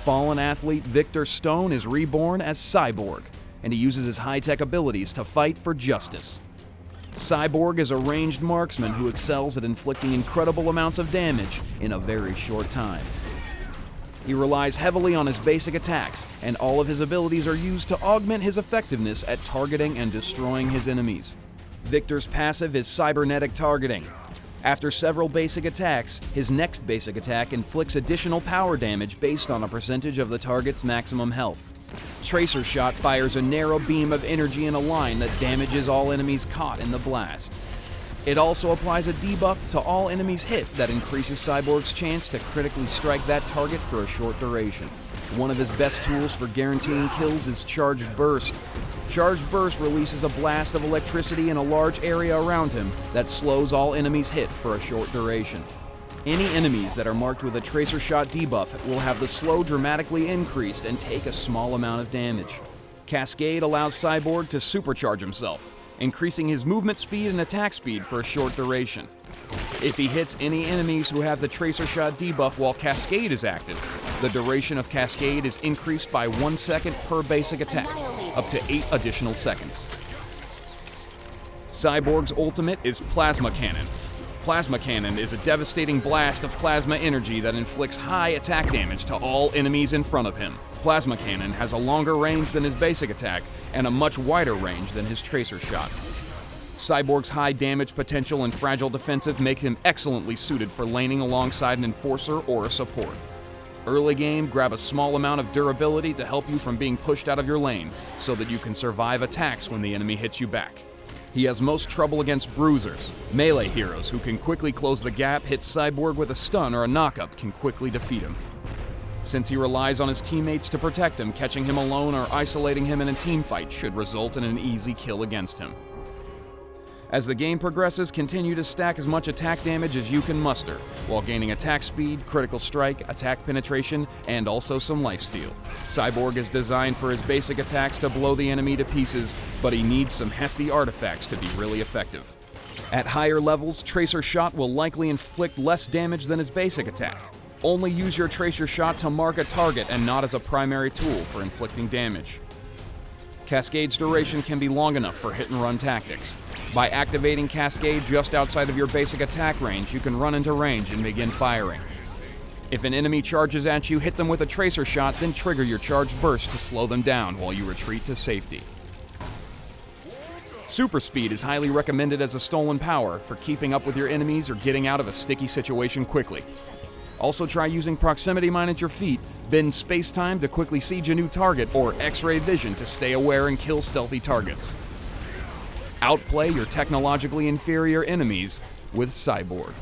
Fallen athlete Victor Stone is reborn as Cyborg, and he uses his high-tech abilities to fight for justice. Cyborg is a ranged marksman who excels at inflicting incredible amounts of damage in a very short time. He relies heavily on his basic attacks, and all of his abilities are used to augment his effectiveness at targeting and destroying his enemies. Victor's passive is cybernetic targeting. After several basic attacks, his next basic attack inflicts additional power damage based on a percentage of the target's maximum health. Tracer Shot fires a narrow beam of energy in a line that damages all enemies caught in the blast. It also applies a debuff to all enemies hit that increases Cyborg's chance to critically strike that target for a short duration. One of his best tools for guaranteeing kills is Charged Burst. Charged Burst releases a blast of electricity in a large area around him that slows all enemies hit for a short duration. Any enemies that are marked with a Tracer Shot debuff will have the slow dramatically increased and take a small amount of damage. Cascade allows Cyborg to supercharge himself, increasing his movement speed and attack speed for a short duration. If he hits any enemies who have the Tracer Shot debuff while Cascade is active, the duration of Cascade is increased by 1 second per basic attack, up to 8 additional seconds. Cyborg's ultimate is Plasma Cannon. Plasma Cannon is a devastating blast of plasma energy that inflicts high attack damage to all enemies in front of him. Plasma Cannon has a longer range than his basic attack and a much wider range than his Tracer Shot. Cyborg's high damage potential and fragile defensive make him excellently suited for laning alongside an enforcer or a support. Early game, grab a small amount of durability to help you from being pushed out of your lane so that you can survive attacks when the enemy hits you back. He has most trouble against bruisers. Melee heroes who can quickly close the gap, hit Cyborg with a stun or a knockup can quickly defeat him. Since he relies on his teammates to protect him, catching him alone or isolating him in a teamfight should result in an easy kill against him. As the game progresses, continue to stack as much attack damage as you can muster, while gaining attack speed, critical strike, attack penetration, and also some lifesteal. Cyborg is designed for his basic attacks to blow the enemy to pieces, but he needs some hefty artifacts to be really effective. At higher levels, Tracer Shot will likely inflict less damage than his basic attack. Only use your Tracer Shot to mark a target and not as a primary tool for inflicting damage. Cascade's duration can be long enough for hit-and-run tactics. By activating Cascade just outside of your basic attack range, you can run into range and begin firing. If an enemy charges at you, hit them with a Tracer Shot, then trigger your Charged Burst to slow them down while you retreat to safety. Super Speed is highly recommended as a stolen power for keeping up with your enemies or getting out of a sticky situation quickly. Also try using Proximity Mine at your feet, bend Space-Time to quickly siege a new target, or X-Ray Vision to stay aware and kill stealthy targets. Outplay your technologically inferior enemies with Cyborg.